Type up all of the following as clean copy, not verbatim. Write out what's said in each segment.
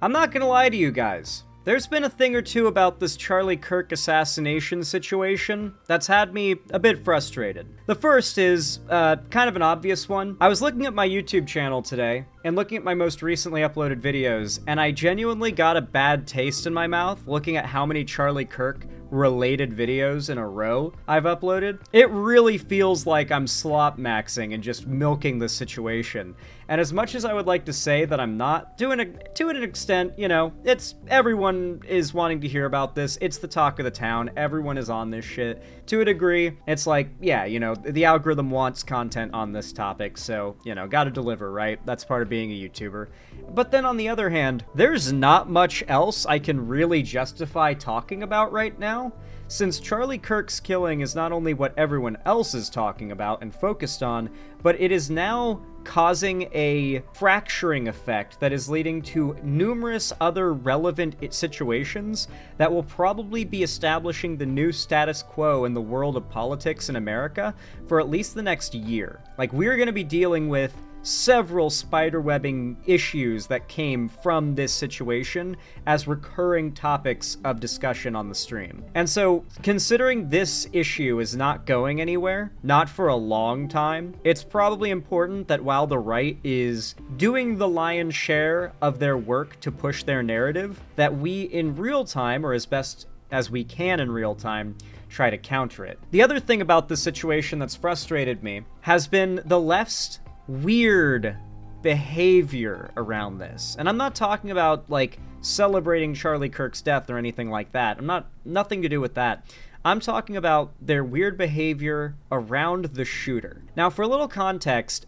I'm not gonna lie to you guys. There's been a thing or two about this Charlie Kirk assassination situation that's had me a bit frustrated. The first is kind of an obvious one. I was looking at my YouTube channel today and looking at my most recently uploaded videos, and I genuinely got a bad taste in my mouth looking at how many Charlie Kirk related videos in a row I've uploaded. It really feels like I'm slop maxing and just milking the situation. And as much as I would like to say that I'm not, to an extent, you know, it's everyone is wanting to hear about this. It's the talk of the town. Everyone is on this shit. To a degree, it's like, yeah, you know, the algorithm wants content on this topic, so, you know, gotta deliver, right? That's part of being a YouTuber. But then on the other hand, there's not much else I can really justify talking about right now, since Charlie Kirk's killing is not only what everyone else is talking about and focused on, but it is now causing a fracturing effect that is leading to numerous other relevant situations that will probably be establishing the new status quo in the world of politics in America for at least the next year. Like, we're going to be dealing with several spiderwebbing issues that came from this situation as recurring topics of discussion on the stream. And so, considering this issue is not going anywhere, not for a long time, it's probably important that while the right is doing the lion's share of their work to push their narrative, that we in real time, or as best as we can in real time, try to counter it. The other thing about this situation that's frustrated me has been the left's weird behavior around this. And I'm not talking about, like, celebrating Charlie Kirk's death or anything like that. Nothing to do with that. I'm talking about their weird behavior around the shooter. Now, for a little context,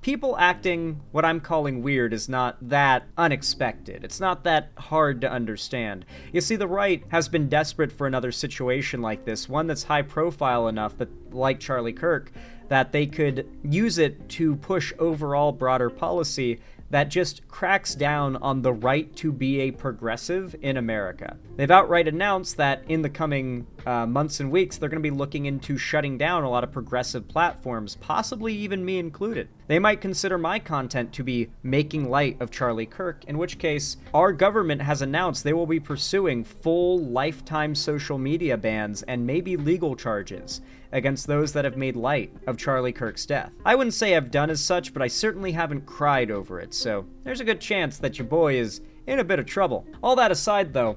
people acting what I'm calling weird is not that unexpected. It's not that hard to understand. You see, the right has been desperate for another situation like this, one that's high profile enough that, like Charlie Kirk, that they could use it to push overall broader policy that just cracks down on the right to be a progressive in America. They've outright announced that in the coming months and weeks, they're going to be looking into shutting down a lot of progressive platforms, possibly even me included. They might consider my content to be making light of Charlie Kirk, in which case our government has announced they will be pursuing full lifetime social media bans and maybe legal charges against those that have made light of Charlie Kirk's death. I wouldn't say I've done as such, but I certainly haven't cried over it, so there's a good chance that your boy is in a bit of trouble. All that aside, though,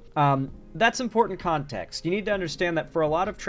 that's important context. You need to understand that for a lot of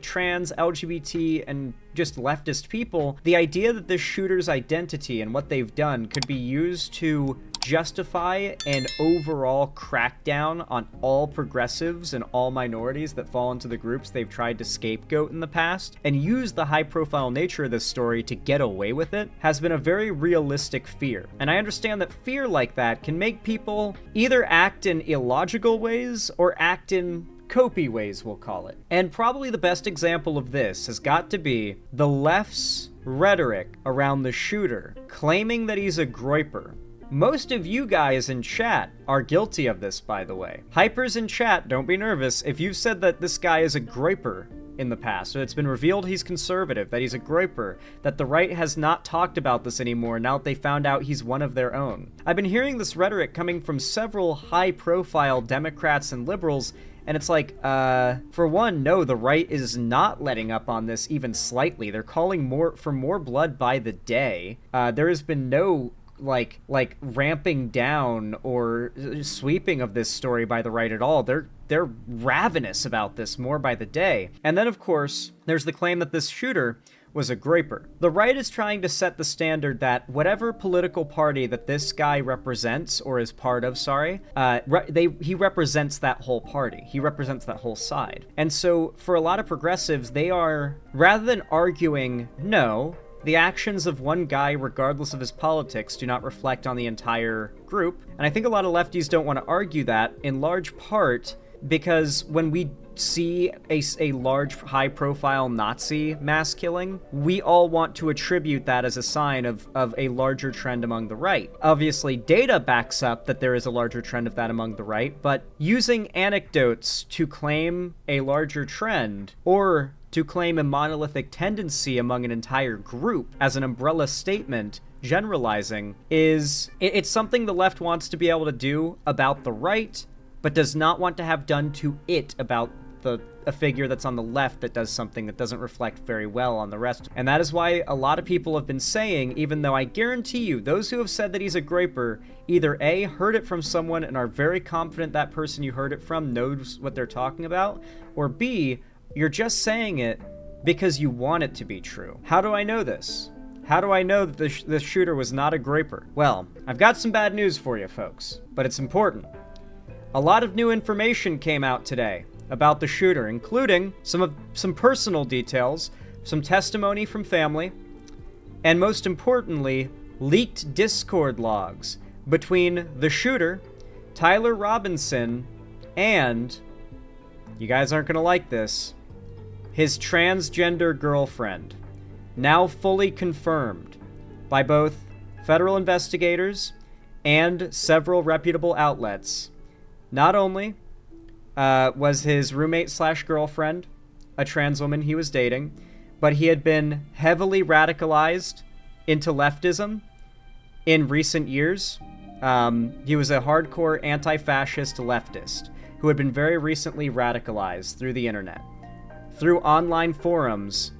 trans, LGBT, and just leftist people, the idea that this shooter's identity and what they've done could be used to justify an overall crackdown on all progressives and all minorities that fall into the groups they've tried to scapegoat in the past, and use the high-profile nature of this story to get away with it, has been a very realistic fear. And I understand that fear like that can make people either act in illogical ways or act in copy ways, we'll call it. And probably the best example of this has got to be the left's rhetoric around the shooter, claiming that he's a groyper. Most of you guys in chat are guilty of this, by the way. Hypers in chat, don't be nervous. If you've said that this guy is a groyper in the past, or it's been revealed he's conservative, that he's a groyper, that the right has not talked about this anymore now that they found out he's one of their own. I've been hearing this rhetoric coming from several high-profile Democrats and liberals, and it's like, for one, no, the right is not letting up on this even slightly. They're calling for more blood by the day. There has been no like ramping down or sweeping of this story by the right at all. They're ravenous about this more by the day. And then, of course, there's the claim that this shooter was a groyper. The right is trying to set the standard that whatever political party that this guy represents, or is part of, he represents that whole party. He represents that whole side. And so for a lot of progressives, they are, rather than arguing, no, the actions of one guy, regardless of his politics, do not reflect on the entire group. And I think a lot of lefties don't want to argue that, in large part because when we see a large, high-profile Nazi mass killing, we all want to attribute that as a sign of a larger trend among the right. Obviously, data backs up that there is a larger trend of that among the right, but using anecdotes to claim a larger trend, or to claim a monolithic tendency among an entire group as an umbrella statement generalizing is it's something the left wants to be able to do about the right, but does not want to have done to it about a figure that's on the left that does something that doesn't reflect very well on the rest. And that is why a lot of people have been saying, even though I guarantee you, those who have said that he's a graper either A, heard it from someone and are very confident that person you heard it from knows what they're talking about, or B, you're just saying it because you want it to be true. How do I know this? How do I know that the shooter was not a graper? Well, I've got some bad news for you folks, but it's important. A lot of new information came out today about the shooter, including some personal details, some testimony from family, and most importantly, leaked Discord logs between the shooter, Tyler Robinson, and, you guys aren't gonna like this, his transgender girlfriend, now fully confirmed by both federal investigators and several reputable outlets. Not only was his roommate/girlfriend a trans woman he was dating, but he had been heavily radicalized into leftism in recent years. He was a hardcore anti-fascist leftist who had been very recently radicalized through the internet, through online forums.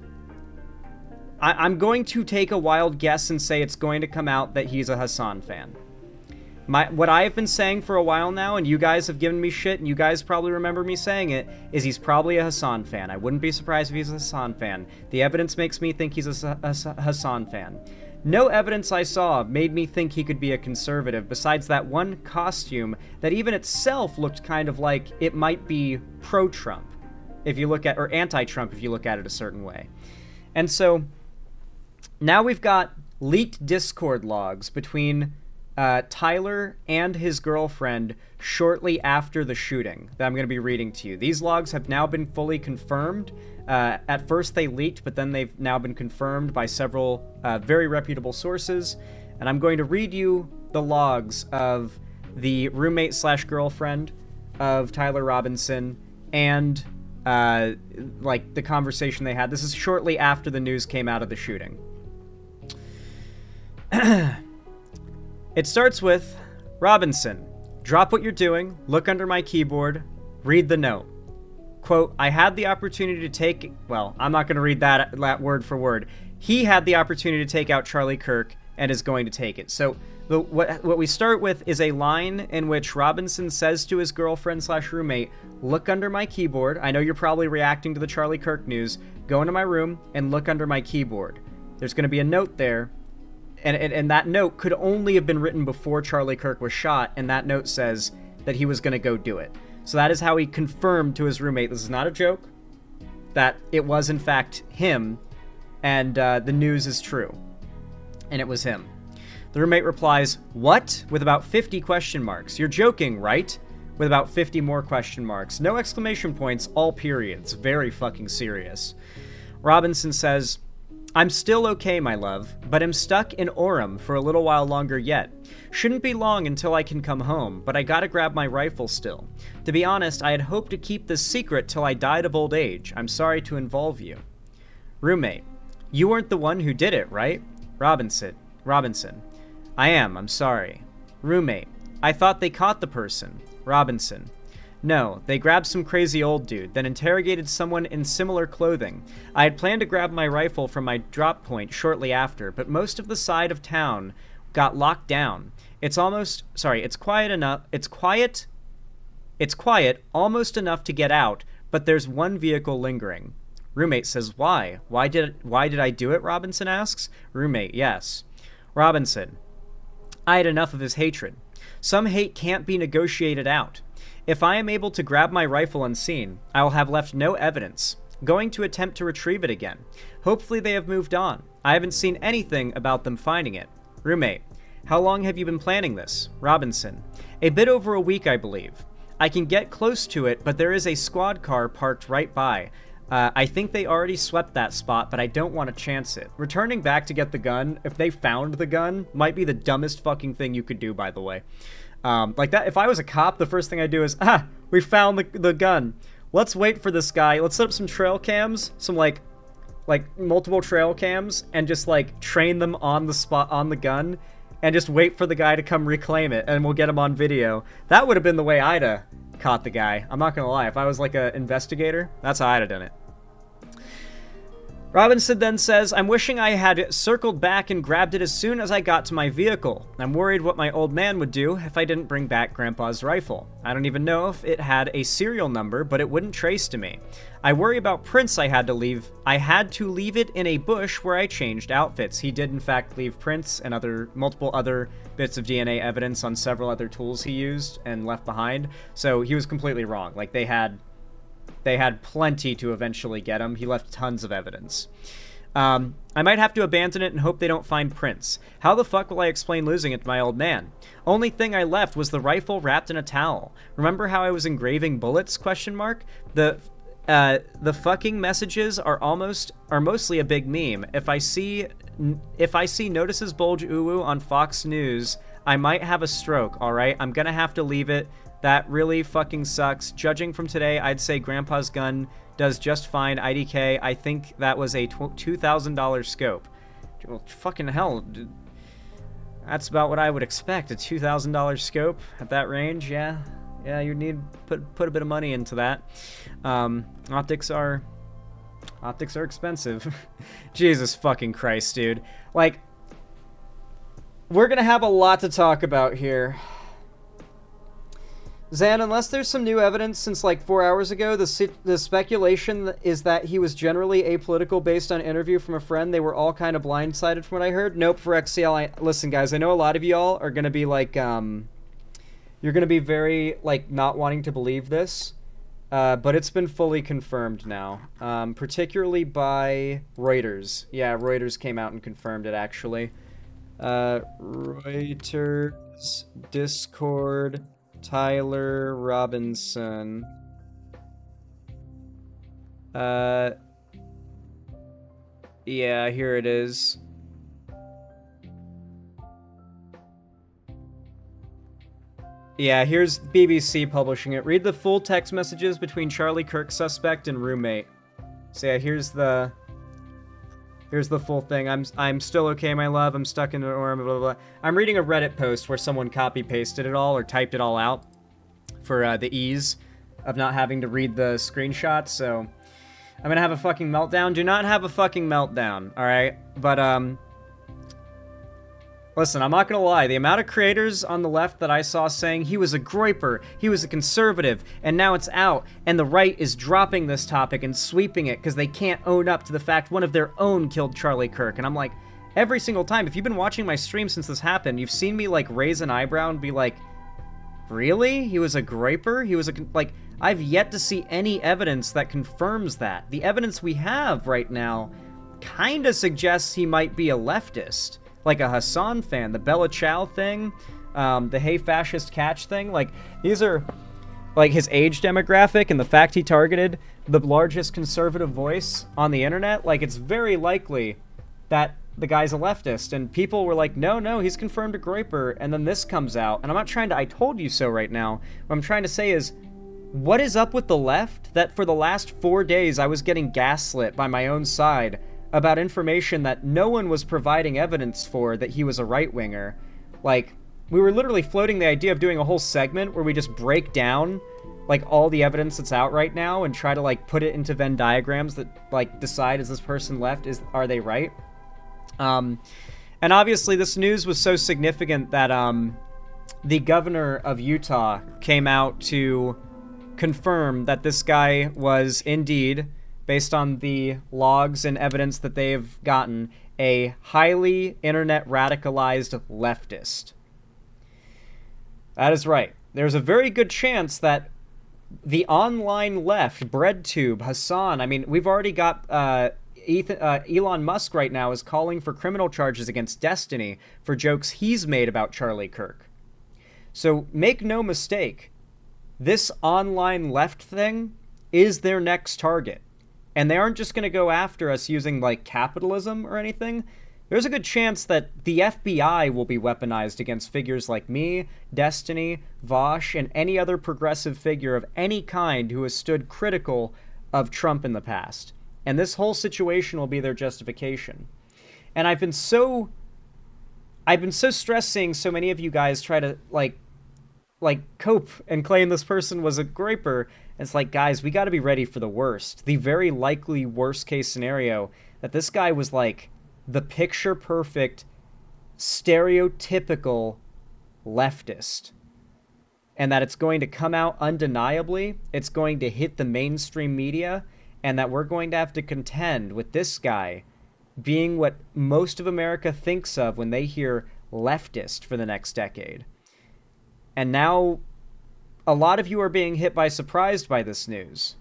I'm going to take a wild guess and say it's going to come out that he's a Hassan fan. What I've been saying for a while now, and you guys have given me shit, and you guys probably remember me saying it, is he's probably a Hassan fan. I wouldn't be surprised if he's a Hassan fan. The evidence makes me think he's a Hassan fan. No evidence I saw made me think he could be a conservative, besides that one costume that even itself looked kind of like it might be pro-Trump, if you look at, or anti-Trump if you look at it a certain way. And so, now we've got leaked Discord logs between Tyler and his girlfriend shortly after the shooting that I'm going to be reading to you. These logs have now been fully confirmed. At first they leaked, but then they've now been confirmed by several very reputable sources. And I'm going to read you the logs of the roommate/girlfriend of Tyler Robinson and like the conversation they had. This is shortly after the news came out of the shooting. It starts with, Robinson, drop what you're doing, look under my keyboard, read the note. Quote, I had the opportunity to take, well, I'm not going to read that word for word. He had the opportunity to take out Charlie Kirk and is going to take it. So what we start with is a line in which Robinson says to his girlfriend/roommate, look under my keyboard. I know you're probably reacting to the Charlie Kirk news. Go into my room and look under my keyboard. There's going to be a note there. And that note could only have been written before Charlie Kirk was shot, and that note says that he was going to go do it. So that is how he confirmed to his roommate, this is not a joke, that it was in fact him, and the news is true. And it was him. The roommate replies, what? With about 50 question marks. You're joking, right? With about 50 more question marks. No exclamation points, all periods. Very fucking serious. Robinson says, I'm still okay, my love, but am stuck in Orem for a little while longer yet. Shouldn't be long until I can come home, but I gotta grab my rifle still. To be honest, I had hoped to keep this secret till I died of old age. I'm sorry to involve you. Roommate, you weren't the one who did it, right? Robinson, I am, I'm sorry. Roommate, I thought they caught the person. Robinson, no, they grabbed some crazy old dude, then interrogated someone in similar clothing. I had planned to grab my rifle from my drop point shortly after, but most of the side of town got locked down. It's quiet, almost enough to get out, but there's one vehicle lingering. Roommate says, why? Why did I do it? Robinson asks. Roommate, yes. Robinson, I had enough of his hatred. Some hate can't be negotiated out. If I am able to grab my rifle unseen, I will have left no evidence. Going to attempt to retrieve it again. Hopefully they have moved on. I haven't seen anything about them finding it. Roommate, how long have you been planning this? Robinson, a bit over a week, I believe. I can get close to it, but there is a squad car parked right by. I think they already swept that spot, but I don't want to chance it. Returning back to get the gun, if they found the gun, might be the dumbest fucking thing you could do, by the way. Like that, if I was a cop, the first thing I'd do is, we found the gun. let's wait for this guy. Let's set up some trail cams, some like multiple trail cams, and just like train them on the spot on the gun, and just wait for the guy to come reclaim it, and we'll get him on video. That would have been the way I'd have caught the guy. I'm not gonna lie. If I was like an investigator, that's how I'd have done it. Robinson then says, I'm wishing I had circled back and grabbed it as soon as I got to my vehicle. I'm worried what my old man would do if I didn't bring back Grandpa's rifle. I don't even know if it had a serial number, but it wouldn't trace to me. I worry about prints I had to leave. I had to leave it in a bush where I changed outfits. He did in fact leave prints and multiple other bits of DNA evidence on several other tools he used and left behind. So he was completely wrong. Like they had plenty to eventually get him. He left tons of evidence. I might have to abandon it and hope they don't find prints. How the fuck will I explain losing it to my old man? Only thing I left was the rifle wrapped in a towel. Remember how I was engraving bullets? ? The fucking messages are mostly a big meme. If I see notices bulge uwu on Fox News, I might have a stroke, alright? I'm gonna have to leave it. That really fucking sucks. Judging from today, I'd say Grandpa's gun does just fine. IDK, I think that was a $2,000 scope. Well, fucking hell. Dude. That's about what I would expect. A $2,000 scope at that range, yeah. Yeah, you'd need put a bit of money into that. Optics are expensive. Jesus fucking Christ, dude. Like, we're gonna have a lot to talk about here. Zan, unless there's some new evidence since like 4 hours ago, the speculation is that he was generally apolitical based on interview from a friend. They were all kind of blindsided from what I heard. Nope, for XCL, listen guys, I know a lot of y'all are going to be like, you're going to be very like not wanting to believe this, but it's been fully confirmed now, particularly by Reuters. Yeah, Reuters came out and confirmed it actually. Reuters, Discord, Tyler Robinson. Yeah, here it is. Yeah, here's BBC publishing it. Read the full text messages between Charlie Kirk suspect and roommate. So yeah, here's the full thing. I'm still okay, my love. I'm stuck in the dorm, blah, blah, blah. I'm reading a Reddit post where someone copy-pasted it all or typed it all out for the ease of not having to read the screenshots, so I'm gonna have a fucking meltdown. Do not have a fucking meltdown, alright? But, listen, I'm not gonna lie. The amount of creators on the left that I saw saying he was a groiper, he was a conservative, and now it's out, and the right is dropping this topic and sweeping it because they can't own up to the fact one of their own killed Charlie Kirk. And I'm like, every single time, if you've been watching my stream since this happened, you've seen me, like, raise an eyebrow and be like, really? He was a groiper? He was a... Like, I've yet to see any evidence that confirms that. The evidence we have right now kind of suggests he might be a leftist. Like a Hassan fan, the Bella Ciao thing, the Hey Fascist Catch thing. Like, these are, like, his age demographic and the fact he targeted the largest conservative voice on the internet. Like, it's very likely that the guy's a leftist. And people were like, no, he's confirmed a groiper. And then this comes out. And I'm not trying to, I told you so right now. What I'm trying to say is, what is up with the left that for the last 4 days I was getting gaslit by my own side about information that no one was providing evidence for that he was a right-winger? Like, we were literally floating the idea of doing a whole segment where we just break down, like, all the evidence that's out right now and try to, like, put it into Venn diagrams that, like, decide, is this person left? Are they right? And obviously this news was so significant that, the governor of Utah came out to confirm that this guy was indeed, based on the logs and evidence that they've gotten, a highly internet radicalized leftist. That is right. There's a very good chance that the online left, BreadTube, Hassan, I mean, we've already got Elon Musk right now is calling for criminal charges against Destiny for jokes he's made about Charlie Kirk. So make no mistake, this online left thing is their next target. And they aren't just going to go after us using, like, capitalism or anything. there's a good chance that the FBI will be weaponized against figures like me, Destiny, Vosh, and any other progressive figure of any kind who has stood critical of Trump in the past. And this whole situation will be their justification. And I've been so stressed seeing so many of you guys try to cope and claim this person was a graper. It's like, guys, we got to be ready for the worst. The very likely worst case scenario that this guy was like the picture perfect, stereotypical leftist. And that it's going to come out undeniably, it's going to hit the mainstream media, and that we're going to have to contend with this guy being what most of America thinks of when they hear leftist for the next decade. And now a lot of you are being hit by surprise by this news.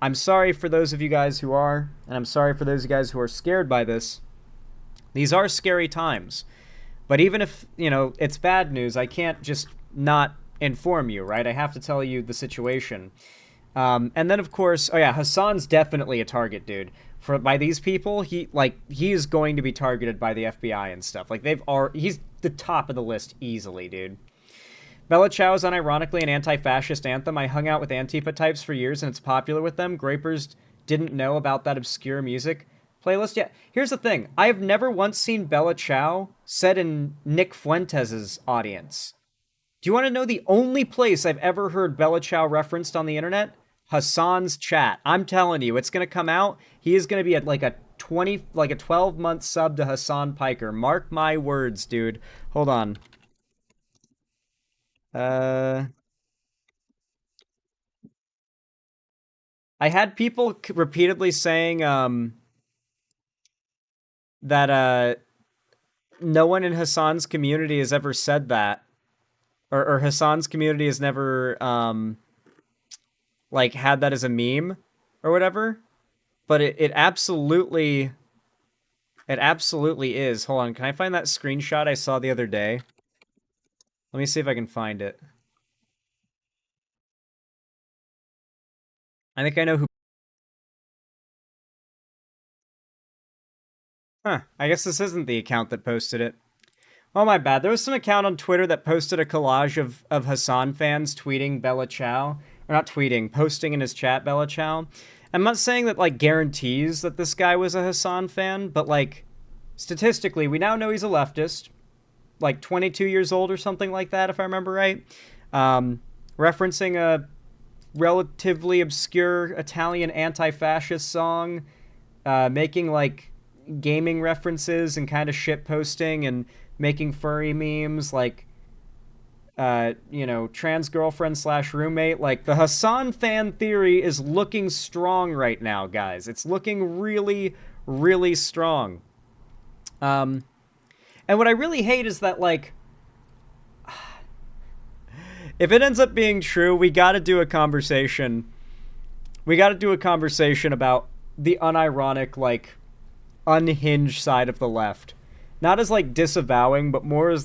I'm sorry for those of you guys who are, and I'm sorry for those of you guys who are scared by this. These are scary times. But even if, it's bad news, I can't just not inform you, right? I have to tell you the situation. And then, of course, Hassan's definitely a target, dude. By these people, he is going to be targeted by the FBI and stuff. He's the top of the list easily, dude. Bella Ciao is unironically an anti-fascist anthem. I hung out with Antifa types for years, and it's popular with them. Grapers didn't know about that obscure music playlist yet. Here's the thing. I have never once seen Bella Ciao said in Nick Fuentes' audience. Do you want to know the only place I've ever heard Bella Ciao referenced on the internet? Hassan's chat. I'm telling you, it's going to come out. He is going to be at a 12-month sub to Hassan Piker. Mark my words, dude. Hold on. I had people repeatedly saying that no one in Hassan's community has ever said that, or Hassan's community has never had that as a meme or whatever. But it absolutely is. Hold on, can I find that screenshot I saw the other day? Let me see if I can find it. I think I know who... Huh, I guess this isn't the account that posted it. Oh, my bad. There was some account on Twitter that posted a collage of Hassan fans tweeting Bella Ciao. Or not tweeting, posting in his chat Bella Ciao. I'm not saying that, guarantees that this guy was a Hassan fan, but, statistically, we now know he's a leftist. 22 years old or something like that, if I remember right. Referencing a relatively obscure Italian anti-fascist song. Making, gaming references and kind of shit posting and making furry memes, trans girlfriend / roommate. The Hassan fan theory is looking strong right now, guys. It's looking really, really strong. And what I really hate is that, if it ends up being true, we gotta do a conversation. We gotta do a conversation about the unironic, unhinged side of the left. Not as, disavowing, but more as,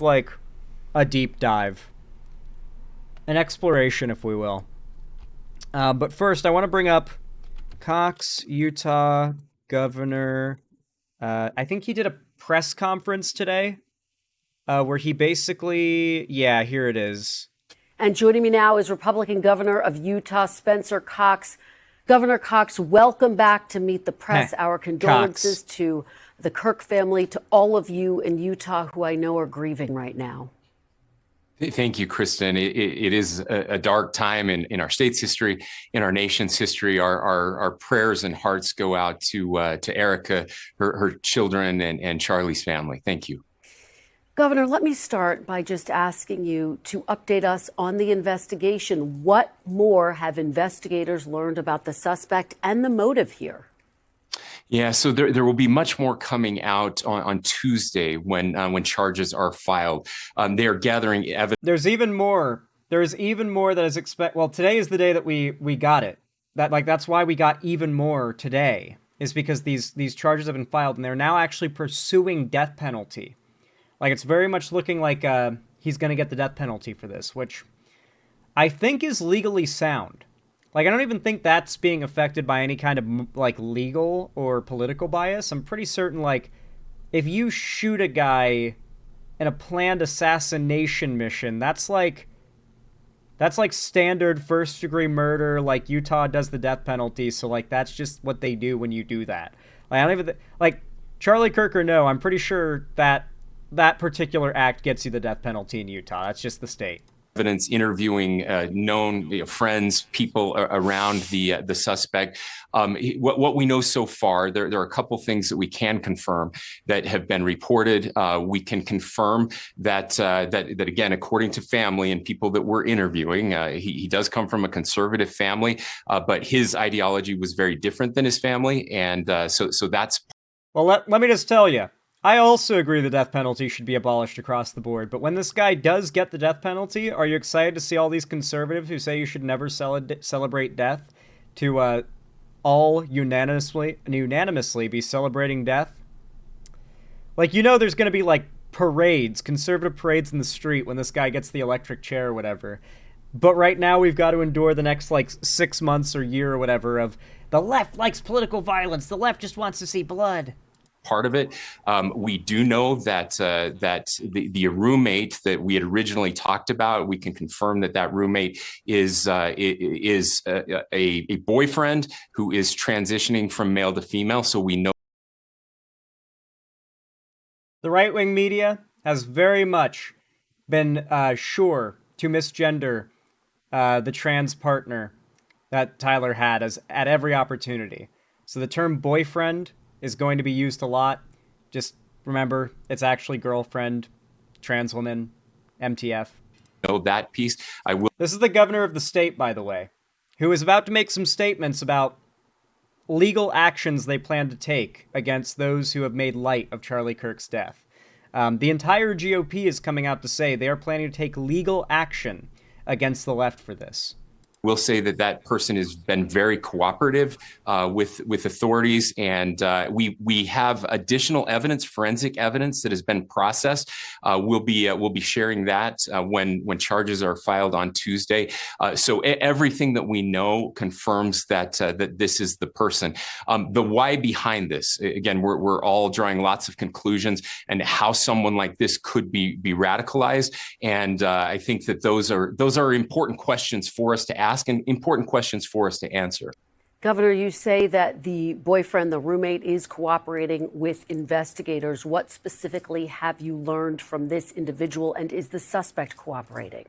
a deep dive. An exploration, if we will. But first, I want to bring up Cox, Utah, Governor. I think he did a press conference today where he basically... Yeah, here it is. And joining me now is Republican Governor of Utah, Spencer Cox. Governor Cox, welcome back to Meet the Press. Our condolences to the Kirk family, to all of you in Utah who I know are grieving right now. Thank you, Kristen. It is a dark time in our state's history, in our nation's history. Our prayers and hearts go out to Erica, her children, and Charlie's family. Thank you. Governor, let me start by just asking you to update us on the investigation. What more have investigators learned about the suspect and the motive here? Yeah, so there will be much more coming out on Tuesday when charges are filed. They are gathering evidence. There's even more. There's even more that is expect. Well, today is the day that we got it. That's why we got even more today, is because these charges have been filed and they're now actually pursuing death penalty. It's very much looking like he's going to get the death penalty for this, which I think is legally sound. I don't even think that's being affected by any kind of, legal or political bias. I'm pretty certain, if you shoot a guy in a planned assassination mission, that's like standard first degree murder. Like Utah does the death penalty, so like that's just what they do when you do that. Like I don't even like Charlie Kirk or no, I'm pretty sure that that particular act gets you the death penalty in Utah. That's just the state. Evidence interviewing known friends, people around the suspect. What we know so far, there are a couple things that we can confirm that have been reported. We can confirm that again, according to family and people that we're interviewing, he does come from a conservative family, but his ideology was very different than his family, and so that's. Well, let me just tell you. I also agree the death penalty should be abolished across the board, but when this guy does get the death penalty, are you excited to see all these conservatives who say you should never celebrate death to all unanimously be celebrating death? Like, you know there's going to be, like, parades, conservative parades in the street when this guy gets the electric chair or whatever. But right now we've got to endure the next, like, 6 months or year or whatever of the left likes political violence, the left just wants to see blood. Part of it. We do know that the roommate that we had originally talked about, we can confirm that roommate is a boyfriend who is transitioning from male to female. So we know the right-wing media has very much been sure to misgender the trans partner that Tyler had at every opportunity. So the term boyfriend is going to be used a lot. Just remember, it's actually girlfriend, trans woman, MTF. Know that piece. This is the governor of the state, by the way, who is about to make some statements about legal actions they plan to take against those who have made light of Charlie Kirk's death. The entire GOP is coming out to say they are planning to take legal action against the left for this. We'll say that person has been very cooperative with authorities, and we have additional evidence, forensic evidence that has been processed. We'll be sharing that when charges are filed on Tuesday. So everything that we know confirms that this is the person. The why behind this, again, we're all drawing lots of conclusions and how someone like this could be radicalized, and I think that those are important questions for us to ask. And important questions for us to answer. Governor, you say that the boyfriend, the roommate, is cooperating with investigators. What specifically have you learned from this individual, and is the suspect cooperating?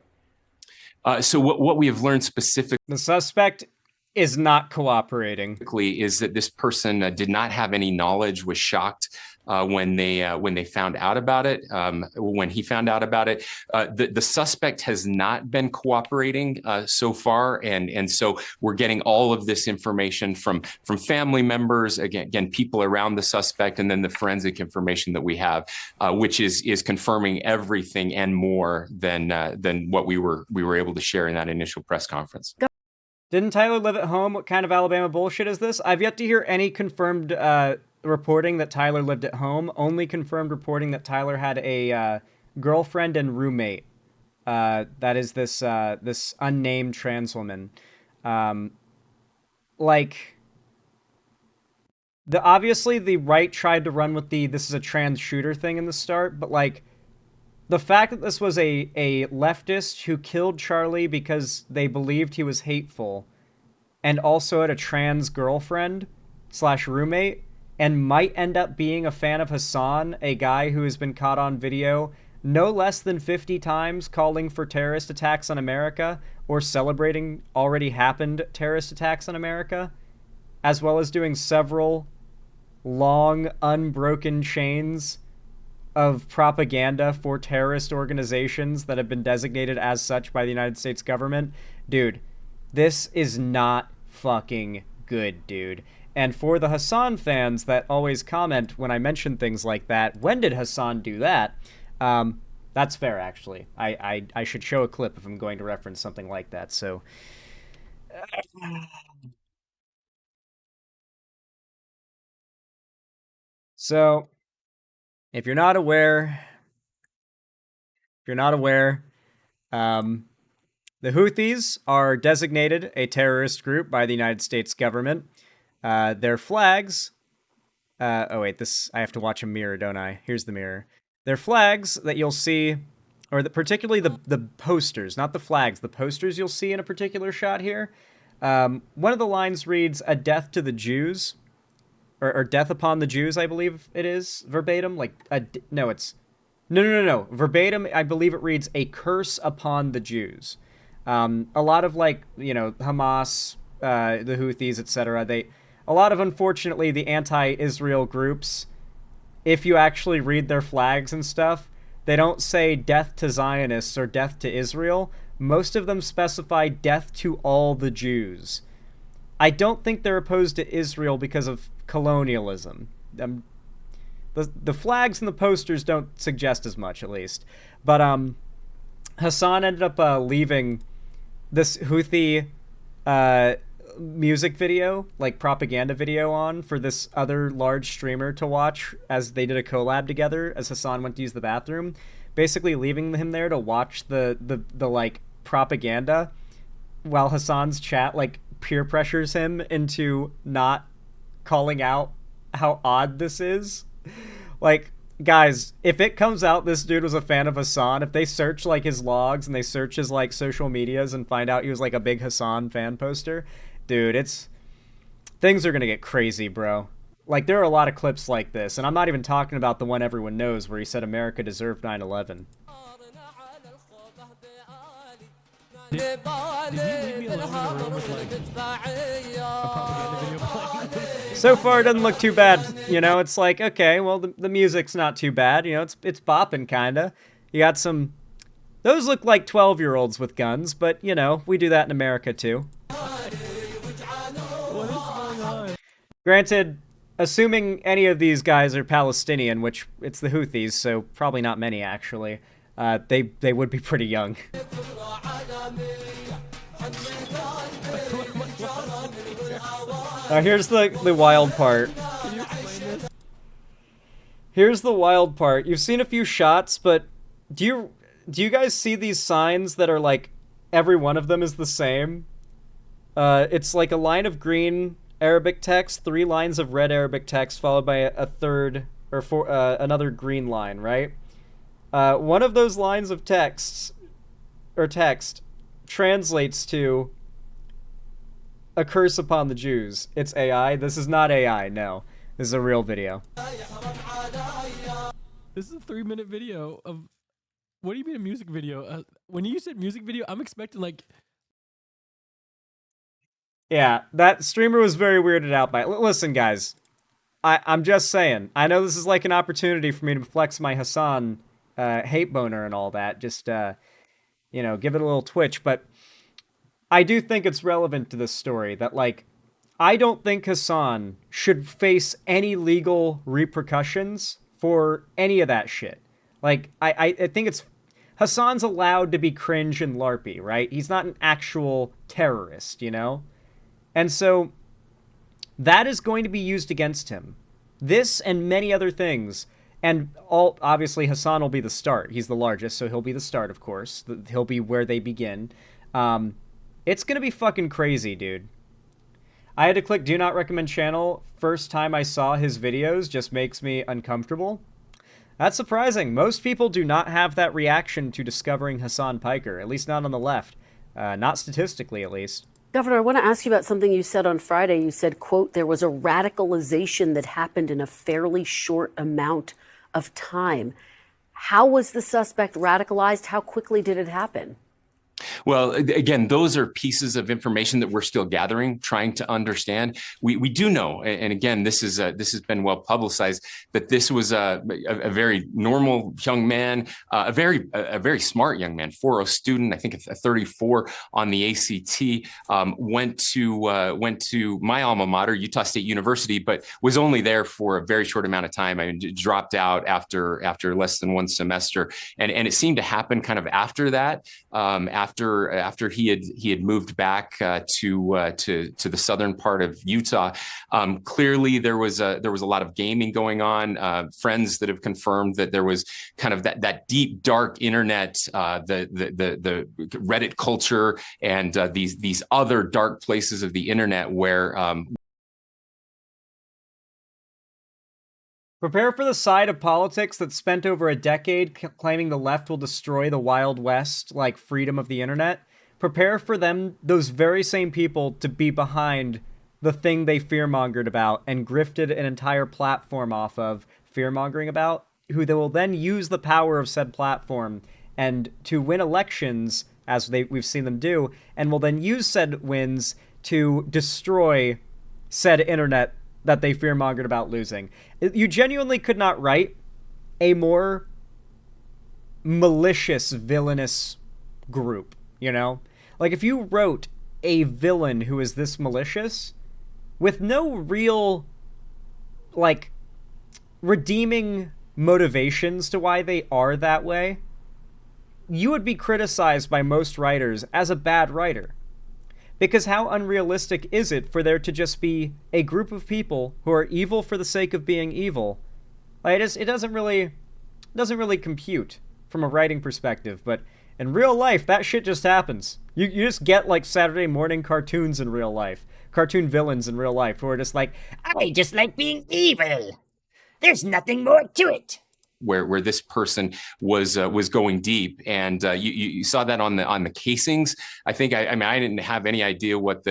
So what we have learned specifically, the suspect is not cooperating. Is that this person did not have any knowledge, was shocked when they found out about it. When he found out about it, the suspect has not been cooperating so far, and so we're getting all of this information from family members, again people around the suspect, and then the forensic information that we have, which is confirming everything and more than what we were able to share in that initial press conference. Didn't Tyler live at home? What kind of Alabama bullshit is this? I've yet to hear any confirmed reporting that Tyler lived at home. Only confirmed reporting that Tyler had a girlfriend and roommate. That is this unnamed trans woman. Obviously the right tried to run with this is a trans shooter thing in the start, but like the fact that this was a leftist who killed Charlie because they believed he was hateful and also had a trans girlfriend / roommate and might end up being a fan of Hassan, a guy who has been caught on video no less than 50 times calling for terrorist attacks on America or celebrating already happened terrorist attacks on America, as well as doing several long, unbroken chains of propaganda for terrorist organizations that have been designated as such by the United States government. Dude, this is not fucking good, dude. And for the Hassan fans that always comment when I mention things like that, when did Hassan do that? That's fair, actually. I should show a clip if I'm going to reference something like that, so... So, if you're not aware, the Houthis are designated a terrorist group by the United States government. Their flags oh wait, I have to watch a mirror, don't I? Here's the mirror. They're flags that you'll see, or particularly the posters, not the flags, the posters you'll see in a particular shot here. One of the lines reads, "A death to the Jews," or "Death upon the Jews," I believe it is, verbatim. Like, no, it's... No. Verbatim, I believe it reads, "A curse upon the Jews." A lot of, like, you know, Hamas, the Houthis, etc., a lot of, unfortunately, the anti-Israel groups, if you actually read their flags and stuff, they don't say "death to Zionists" or "death to Israel." Most of them specify "death to all the Jews." I don't think they're opposed to Israel because of colonialism. The flags and the posters don't suggest as much, at least. But Hassan ended up leaving this Houthi music video, like propaganda video, on for this other large streamer to watch as they did a collab together as Hassan went to use the bathroom, basically leaving him there to watch the like propaganda while Hassan's chat like peer pressures him into not calling out how odd this is. Like, guys, if it comes out this dude was a fan of Hassan, if they search like his logs and they search his like social medias and find out he was like a big Hassan fan poster, dude, things are gonna get crazy, bro. Like, there are a lot of clips like this, and I'm not even talking about the one everyone knows where he said America deserved 9/11. Did he leave me alone in a room with like a propaganda video playing? So far, it doesn't look too bad. You know, it's like, okay, well, the music's not too bad. You know, it's bopping, kinda. You got some... Those look like 12-year-olds with guns, but, you know, we do that in America, too. What is going on? Granted, assuming any of these guys are Palestinian, which it's the Houthis, so probably not many, actually, they would be pretty young. Here's the wild part. Can you explain this? Here's the wild part. You've seen a few shots, but do you guys see these signs that are like every one of them is the same? It's like a line of green Arabic text, 3 lines of red Arabic text, followed by a third or another green line, right? One of those lines of text translates to "A curse upon the Jews." It's AI. This is not AI, no. This is a real video. This is a 3-minute video of... What do you mean a music video? When you said music video, I'm expecting like... Yeah, that streamer was very weirded out by it. Listen, guys. I'm just saying. I know this is like an opportunity for me to flex my Hassan hate boner and all that. Just, you know, give it a little twitch. But I do think it's relevant to this story that, like, I don't think Hassan should face any legal repercussions for any of that shit. Like, I think it's... Hassan's allowed to be cringe and LARPy, right? He's not an actual terrorist, you know? And so, that is going to be used against him. This and many other things. And obviously, Hassan will be the start. He's the largest, so he'll be the start, of course. He'll be where they begin. It's gonna be fucking crazy, dude. I had to click "Do Not Recommend Channel." First time I saw his videos just makes me uncomfortable. That's surprising. Most people do not have that reaction to discovering Hassan Piker, at least not on the left. Not statistically, at least. Governor, I want to ask you about something you said on Friday. You said, quote, "There was a radicalization that happened in a fairly short amount of time." How was the suspect radicalized? How quickly did it happen? Well, again, those are pieces of information that we're still gathering, trying to understand. We do know, and again, this has been well publicized, that this was a very normal young man, a very smart young man, 4.0 student, I think a 34 on the ACT, went to my alma mater, Utah State University, but was only there for a very short amount of time. I mean, dropped out after less than 1 semester, and it seemed to happen kind of after that. After he had moved back to the southern part of Utah, clearly there was a lot of gaming going on. Friends that have confirmed that there was kind of that deep dark internet, the Reddit culture, and these other dark places of the internet where Prepare for the side of politics that spent over a decade claiming the left will destroy the Wild West, like freedom of the internet. Prepare for them, those very same people, to be behind the thing they fearmongered about and grifted an entire platform off of fearmongering about, who they will then use the power of said platform and to win elections, as we've seen them do, and will then use said wins to destroy said internet that they fearmongered about losing. You genuinely could not write a more malicious, villainous group, you know? Like, if you wrote a villain who is this malicious, with no real, like, redeeming motivations to why they are that way, you would be criticized by most writers as a bad writer. Because how unrealistic is it for there to just be a group of people who are evil for the sake of being evil? Like, it doesn't really compute from a writing perspective, but in real life, that shit just happens. You just get, like, Saturday morning cartoons in real life. Cartoon villains in real life who are just like, I just like being evil. There's nothing more to it. Where this person was going deep, and you saw that on the casings. I think I didn't have any idea what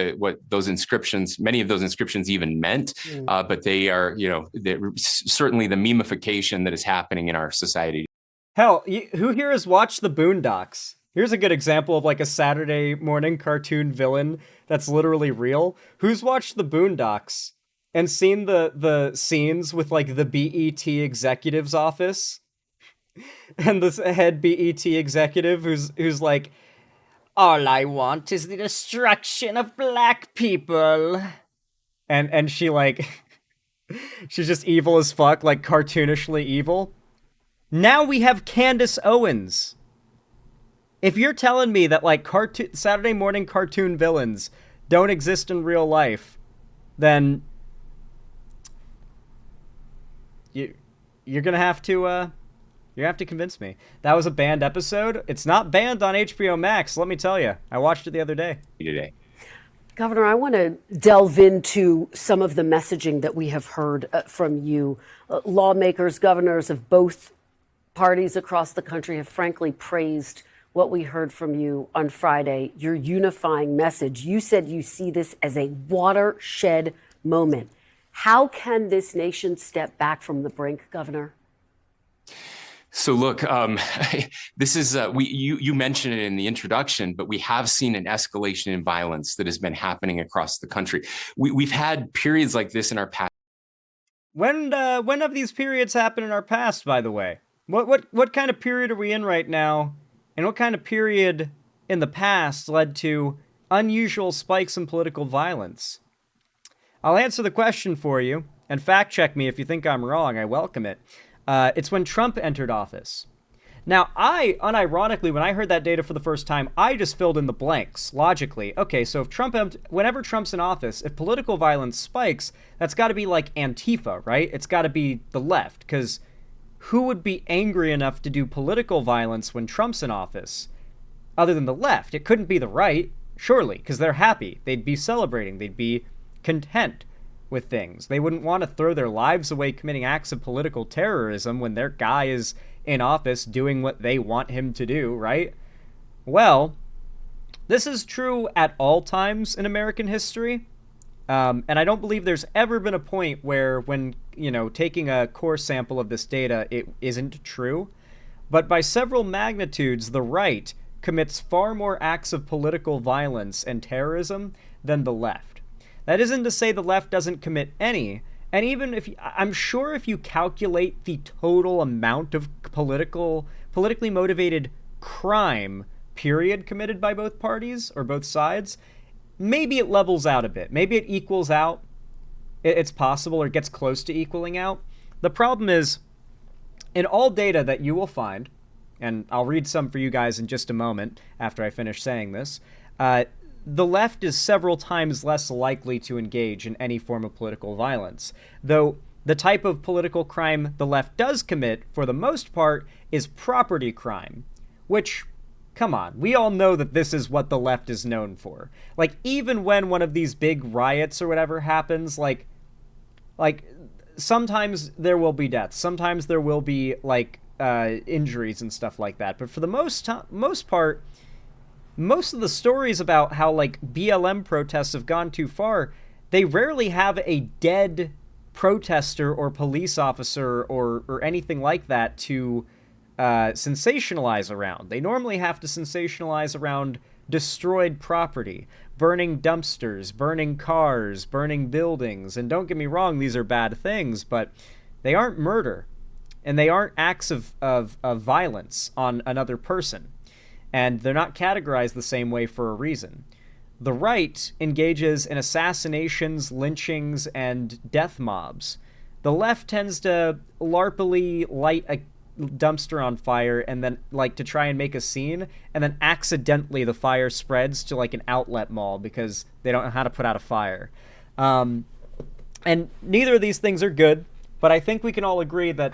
those inscriptions, many of those inscriptions even meant, but they are, certainly the memification that is happening in our society. Hell, who here has watched the Boondocks? Here's a good example of like a Saturday morning cartoon villain that's literally real. Who's watched the Boondocks and seen the scenes with, like, the BET executive's office? And this head BET executive who's like, all I want is the destruction of black people. And she, like, she's just evil as fuck, like, cartoonishly evil. Now we have Candace Owens. If you're telling me that, like, Saturday morning cartoon villains don't exist in real life, then you're gonna have to convince me. That was a banned episode. It's not banned on HBO Max, let me tell you. I watched it the other day. Today. Governor, I want to delve into some of the messaging that we have heard from you. Lawmakers, governors of both parties across the country have frankly praised what we heard from you on Friday, your unifying message. You said you see this as a watershed moment. How can this nation step back from the brink, Governor? So look, this is you mentioned it in the introduction, but we have seen an escalation in violence that has been happening across the country. We've had periods like this in our past. When have these periods happened in our past, by the way? What kind of period are we in right now? And what kind of period in the past led to unusual spikes in political violence? I'll answer the question for you, and fact check me if you think I'm wrong. I welcome it. It's when Trump entered office. Now, unironically, when I heard that data for the first time, I just filled in the blanks, logically. Okay, so if whenever Trump's in office, if political violence spikes, that's got to be like Antifa, right? It's got to be the left, because who would be angry enough to do political violence when Trump's in office, other than the left? It couldn't be the right, surely, because they're happy. They'd be celebrating. They'd be content with things. They wouldn't want to throw their lives away committing acts of political terrorism when their guy is in office doing what they want him to do, right? Well, this is true at all times in American history. And I don't believe there's ever been a point where when, taking a core sample of this data, it isn't true. But by several magnitudes, the right commits far more acts of political violence and terrorism than the left. That isn't to say the left doesn't commit any. And even I'm sure if you calculate the total amount of politically motivated crime, period, committed by both parties or both sides, maybe it levels out a bit. Maybe it equals out. It's possible, or gets close to equaling out. The problem is, in all data that you will find, and I'll read some for you guys in just a moment after I finish saying this, the left is several times less likely to engage in any form of political violence, though the type of political crime the left does commit, for the most part, is property crime, which, come on, we all know that this is what the left is known for. Like, even when one of these big riots or whatever happens, like sometimes there will be deaths. Sometimes there will be, like, injuries and stuff like that. But for the most part, most of the stories about how, like, BLM protests have gone too far, they rarely have a dead protester or police officer or anything like that to sensationalize around. They normally have to sensationalize around destroyed property, burning dumpsters, burning cars, burning buildings. And don't get me wrong, these are bad things, but they aren't murder. And they aren't acts of violence on another person. And they're not categorized the same way for a reason. The right engages in assassinations, lynchings, and death mobs. The left tends to LARPily light a dumpster on fire and then, like, to try and make a scene, and then accidentally the fire spreads to, like, an outlet mall because they don't know how to put out a fire. And neither of these things are good, but I think we can all agree that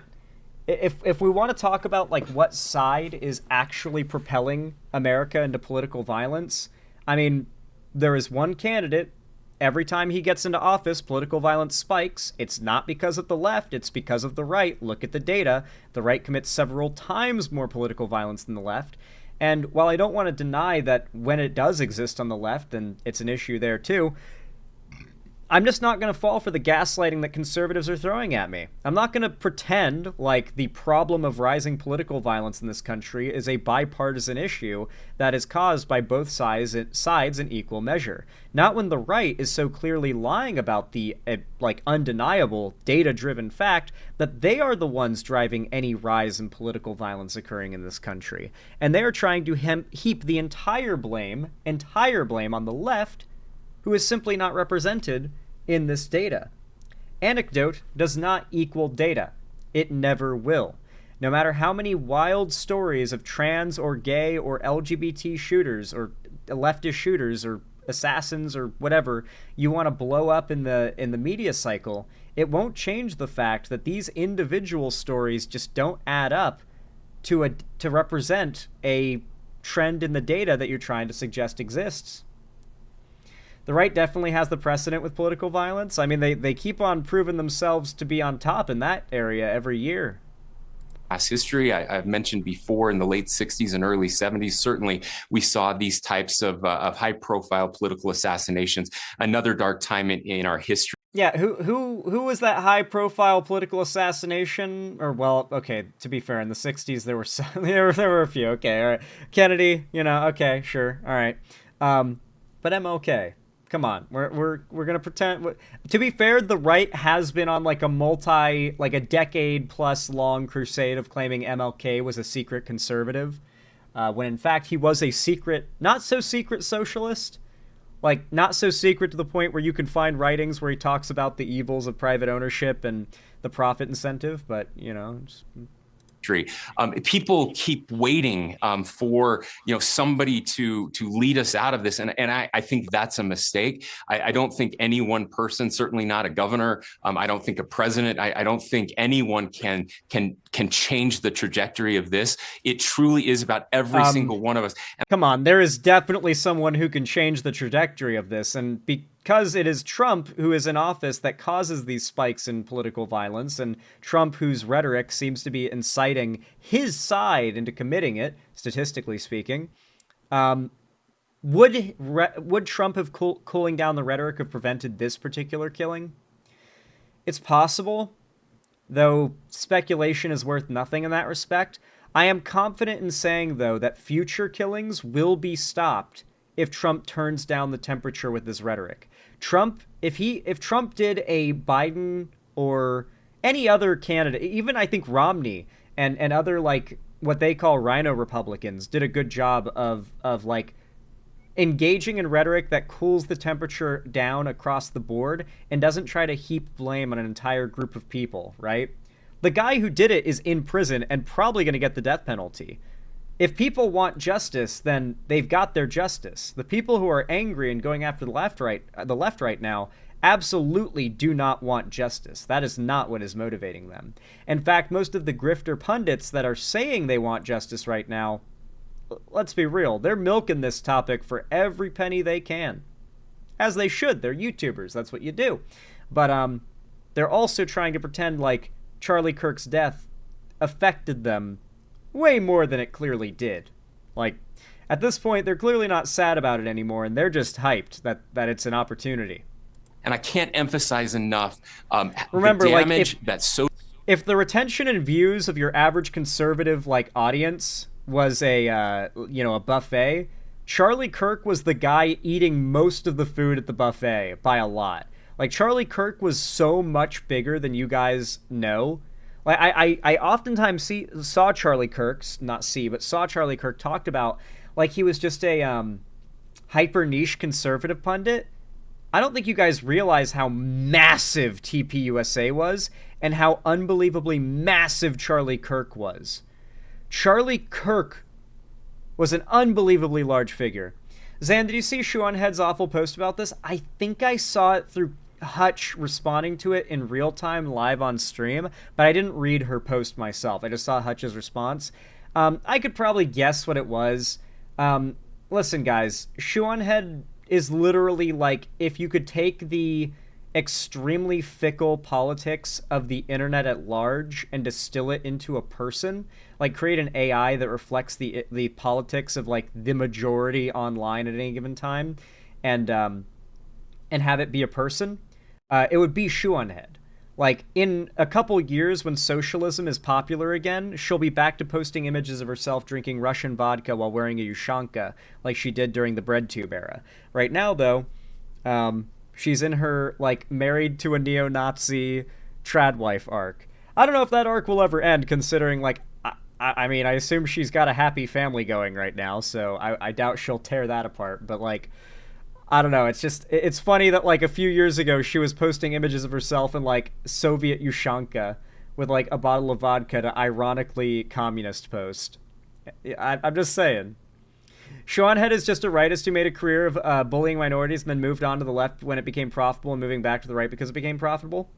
if we want to talk about, like, what side is actually propelling America into political violence, I mean, there is one candidate. Every time he gets into office, political violence spikes. It's not because of the left, it's because of the right. Look at the data. The right commits several times more political violence than the left. And while I don't want to deny that when it does exist on the left, then it's an issue there too, I'm just not going to fall for the gaslighting that conservatives are throwing at me. I'm not going to pretend like the problem of rising political violence in this country is a bipartisan issue that is caused by both sides in equal measure. Not when the right is so clearly lying about the, like, undeniable, data-driven fact that they are the ones driving any rise in political violence occurring in this country. And they are trying to heap the entire blame on the left, who is simply not represented in this data. Anecdote does not equal data. It never will. No matter how many wild stories of trans or gay or LGBT shooters or leftist shooters or assassins or whatever you want to blow up in the media cycle, it won't change the fact that these individual stories just don't add up to represent a trend in the data that you're trying to suggest exists. The right definitely has the precedent with political violence. I mean, they keep on proving themselves to be on top in that area every year. Past history, I've mentioned before, in the late 60s and early 70s, certainly we saw these types of high-profile political assassinations. Another dark time in our history. Yeah, who was that high-profile political assassination? Or, well, okay, to be fair, in the 60s there were a few. Okay, all right, Kennedy, okay, sure, all right, but MLK. Come on, we're gonna pretend. To be fair, the right has been on like a decade plus long crusade of claiming MLK was a secret conservative, when in fact he was a secret, not so secret socialist, like not so secret to the point where you can find writings where he talks about the evils of private ownership and the profit incentive, but just... People keep waiting for somebody to lead us out of this, and I think that's a mistake. I don't think any one person, certainly not a governor, I don't think a president, I don't think anyone can change the trajectory of this. It truly is about every single one of us. Come on, there is definitely someone who can change the trajectory of this, and because it is Trump who is in office that causes these spikes in political violence, and Trump whose rhetoric seems to be inciting his side into committing it, statistically speaking, would Trump have cooling down the rhetoric have prevented this particular killing? It's possible, though speculation is worth nothing in that respect. I am confident in saying, though, that future killings will be stopped if Trump turns down the temperature with his rhetoric. If Trump did a Biden or any other candidate, even I think Romney and other, like, what they call rhino Republicans did a good job of like engaging in rhetoric that cools the temperature down across the board and doesn't try to heap blame on an entire group of people, right? The guy who did it is in prison and probably going to get the death penalty. If people want justice, then they've got their justice. The people who are angry and going after the left right now absolutely do not want justice. That is not what is motivating them. In fact, most of the grifter pundits that are saying they want justice right now, let's be real, they're milking this topic for every penny they can. As they should. They're YouTubers. That's what you do. But they're also trying to pretend like Charlie Kirk's death affected them way more than it clearly did. Like, at this point, they're clearly not sad about it anymore, and they're just hyped that it's an opportunity. And I can't emphasize enough Remember, the like, damage if the retention and views of your average conservative like audience was a buffet, Charlie Kirk was the guy eating most of the food at the buffet by a lot. Like, Charlie Kirk was so much bigger than you guys know. Like, I oftentimes saw Charlie Kirk talked about like he was just a hyper niche conservative pundit. I don't think you guys realize how massive TPUSA was and how unbelievably massive Charlie Kirk was. Charlie Kirk was an unbelievably large figure. Zan, did you see Shuanhead's awful post about this? I think I saw it through Hutch responding to it in real time live on stream, but I didn't read her post myself. I just saw Hutch's response. I could probably guess what it was. Listen, guys, Shuanhead is literally like if you could take the extremely fickle politics of the internet at large and distill it into a person, like create an AI that reflects the politics of like the majority online at any given time, and have it be a person, it would be Shuanhead. Like, in a couple years when socialism is popular again, she'll be back to posting images of herself drinking Russian vodka while wearing a Ushanka, like she did during the breadtube era. Right now, though, she's in her, like, married to a neo-Nazi trad wife arc. I don't know if that arc will ever end, considering, like, I mean, I assume she's got a happy family going right now, so I doubt she'll tear that apart, but, like, I don't know, it's funny that, like, a few years ago, she was posting images of herself in, like, Soviet Ushanka with, like, a bottle of vodka to ironically communist post. I'm just saying. Shuanhead is just a rightist who made a career of bullying minorities and then moved on to the left when it became profitable and moving back to the right because it became profitable.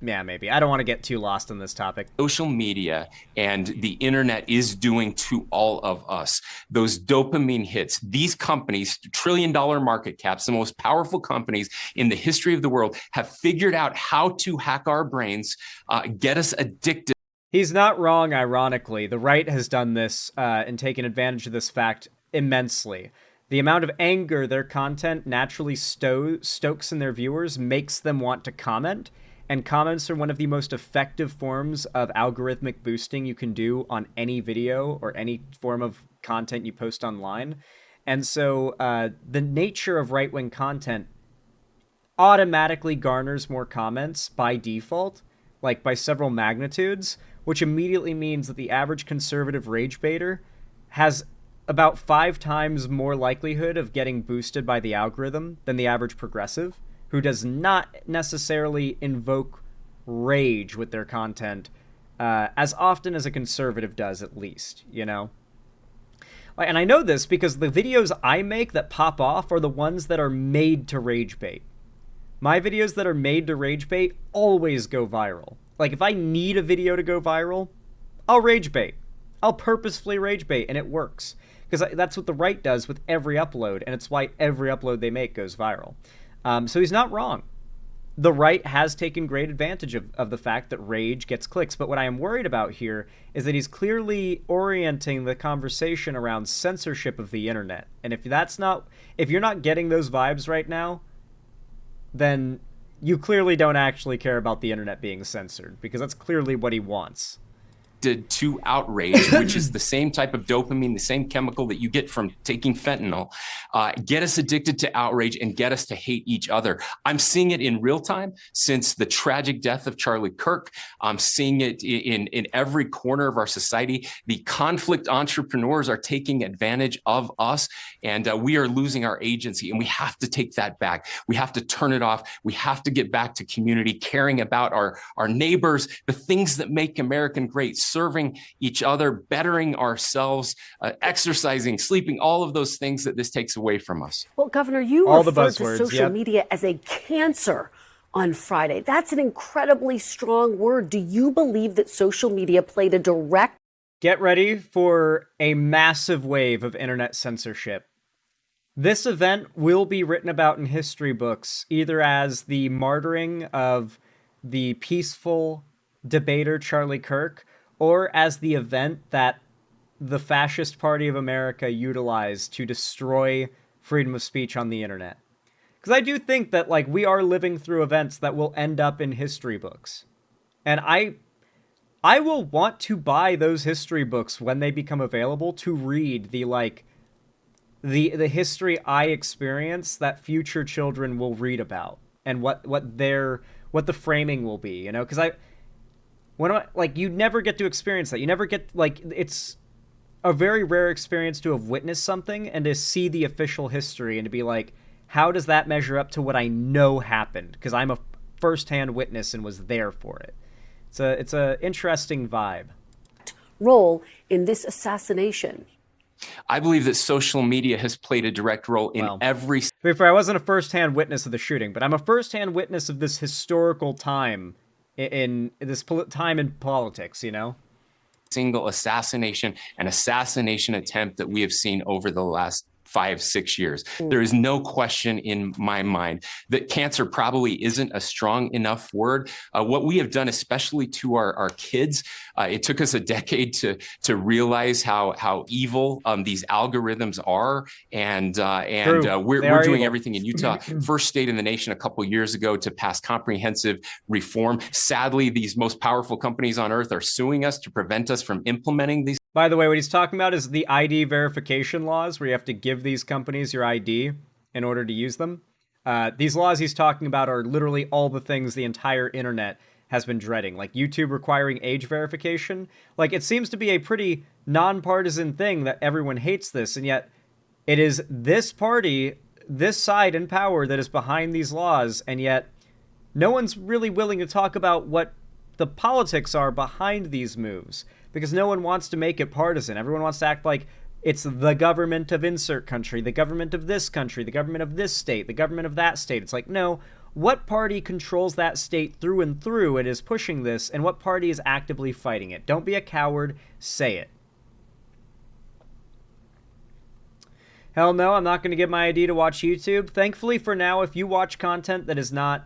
Yeah, maybe. I don't want to get too lost on this topic. Social media and the internet is doing to all of us. Those dopamine hits, these companies, $1 trillion market caps, the most powerful companies in the history of the world, have figured out how to hack our brains, get us addicted. He's not wrong, ironically. The right has done this and taken advantage of this fact immensely. The amount of anger their content naturally stokes in their viewers makes them want to comment. And comments are one of the most effective forms of algorithmic boosting you can do on any video or any form of content you post online. And so the nature of right-wing content automatically garners more comments by default, like by several magnitudes, which immediately means that the average conservative rage baiter has about 5 times more likelihood of getting boosted by the algorithm than the average progressive, who does not necessarily invoke rage with their content as often as a conservative does, at least, you know? And I know this because the videos I make that pop off are the ones that are made to rage bait. My videos that are made to rage bait always go viral. Like, if I need a video to go viral, I'll rage bait. I'll purposefully rage bait, and it works. Because that's what the right does with every upload, and it's why every upload they make goes viral. So he's not wrong. The right has taken great advantage of the fact that rage gets clicks. But what I am worried about here is that he's clearly orienting the conversation around censorship of the internet. And if you're not getting those vibes right now, then you clearly don't actually care about the internet being censored, because that's clearly what he wants. To outrage, which is the same type of dopamine, the same chemical that you get from taking fentanyl, get us addicted to outrage and get us to hate each other. I'm seeing it in real time since the tragic death of Charlie Kirk. I'm seeing it in every corner of our society. The conflict entrepreneurs are taking advantage of us, and we are losing our agency, and we have to take that back. We have to turn it off. We have to get back to community, caring about our neighbors, the things that make American great, serving each other, bettering ourselves, exercising, sleeping, all of those things that this takes away from us. Well, Governor, you referred to social media as a cancer on Friday. That's an incredibly strong word. Do you believe that social media played a direct... Get ready for a massive wave of internet censorship. This event will be written about in history books, either as the martyring of the peaceful debater Charlie Kirk, or as the event that the Fascist Party of America utilized to destroy freedom of speech on the internet. Because I do think that, like, we are living through events that will end up in history books. And I will want to buy those history books when they become available to read the, like, the history I experience that future children will read about, and what the framing will be, you know? Because you never get to experience that. You never get, like, it's a very rare experience to have witnessed something and to see the official history and to be like, how does that measure up to what I know happened? Because I'm a firsthand witness and was there for it. It's a interesting vibe. Role in this assassination. I believe that social media has played a direct role in every... To be fair, I wasn't a firsthand witness of the shooting, but I'm a firsthand witness of this historical time in this time in politics, you know? Single assassination and assassination attempt that we have seen over the last 5-6 years. There is no question in my mind that cancer probably isn't a strong enough word. What we have done, especially to our kids, it took us a decade to realize how evil these algorithms are, and we're doing evil. everything in Utah. First state in the nation a couple years ago to pass comprehensive reform. Sadly, these most powerful companies on earth are suing us to prevent us from implementing these. By the way, what he's talking about is the ID verification laws, where you have to give these companies your ID in order to use them. These laws he's talking about are literally all the things the entire internet has been dreading, like YouTube requiring age verification. Like, it seems to be a pretty nonpartisan thing that everyone hates this, and yet it is this party, this side in power that is behind these laws, and yet no one's really willing to talk about what the politics are behind these moves, because no one wants to make it partisan. Everyone wants to act like it's the government of insert country, the government of this country, the government of this state, the government of that state. It's like, no, what party controls that state through and through and is pushing this, and what party is actively fighting it? Don't be a coward, say it. Hell no, I'm not going to give my ID to watch YouTube. Thankfully, for now, if you watch content that is not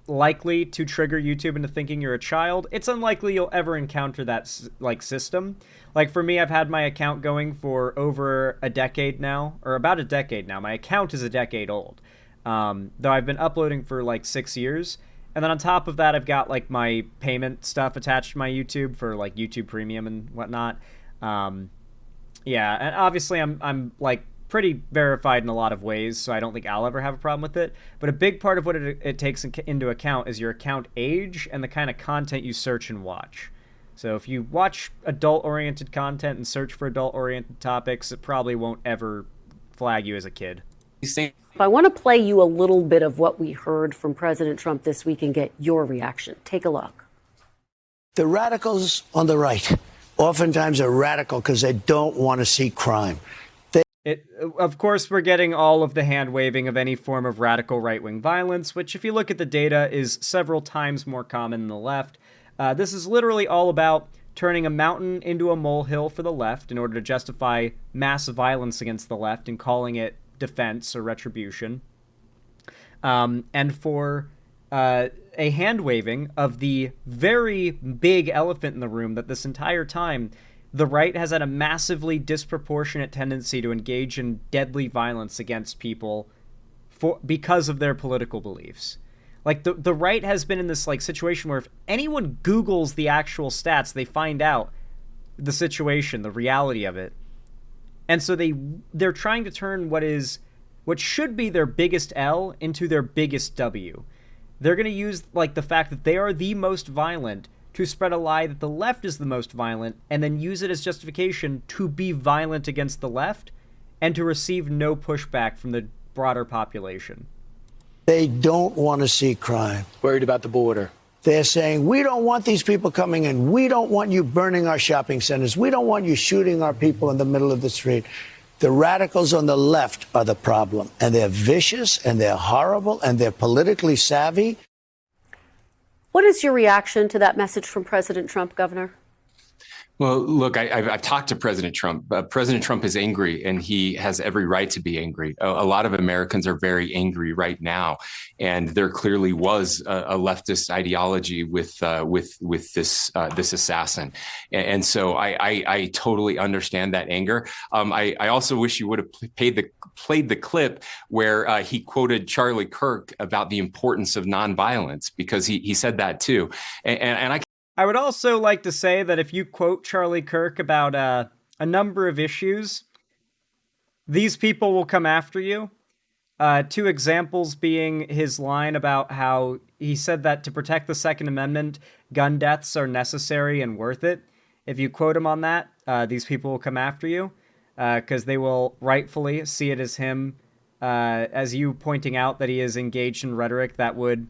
likely to trigger YouTube into thinking you're a child, it's unlikely you'll ever encounter that, like, system. Like, for me, I've had my account going for over a decade now, or about a decade now. My account is a decade old, though I've been uploading for like 6 years. And then on top of that, I've got, like, my payment stuff attached to my YouTube for, like, YouTube Premium and whatnot. Yeah, and obviously I'm like pretty verified in a lot of ways, so I don't think I'll ever have a problem with it. But a big part of what it takes into account is your account age and the kind of content you search and watch. So if you watch adult-oriented content and search for adult-oriented topics, it probably won't ever flag you as a kid. I want to play you a little bit of what we heard from President Trump this week and get your reaction. Take a look. The radicals on the right oftentimes are radical because they don't want to see crime. Of course, we're getting all of the hand-waving of any form of radical right-wing violence, which, if you look at the data, is several times more common than the left. This is literally all about turning a mountain into a molehill for the left in order to justify mass violence against the left and calling it defense or retribution. And for a hand-waving of the very big elephant in the room that this entire time the right has had a massively disproportionate tendency to engage in deadly violence against people because of their political beliefs. Like, the right has been in this, like, situation where if anyone Googles the actual stats, they find out the situation, the reality of it. And so they're trying to turn what should be their biggest L into their biggest W. They're going to use, like, the fact that they are the most violent to spread a lie that the left is the most violent, and then use it as justification to be violent against the left and to receive no pushback from the broader population. They don't want to see crime. Worried about the border. They're saying, we don't want these people coming in. We don't want you burning our shopping centers. We don't want you shooting our people in the middle of the street. The radicals on the left are the problem, and they're vicious, and they're horrible, and they're politically savvy. What is your reaction to that message from President Trump, Governor? Well, look, I've talked to President Trump. President Trump is angry, and he has every right to be angry. A lot of Americans are very angry right now, and there clearly was a leftist ideology with this assassin, and so I totally understand that anger. I also wish you would have played the clip where he quoted Charlie Kirk about the importance of nonviolence, because he said that too, and I would also like to say that if you quote Charlie Kirk about a number of issues, these people will come after you. Two examples being his line about how he said that to protect the Second Amendment, gun deaths are necessary and worth it. If you quote him on that, these people will come after you, because they will rightfully see it as him, as you pointing out that he is engaged in rhetoric that would,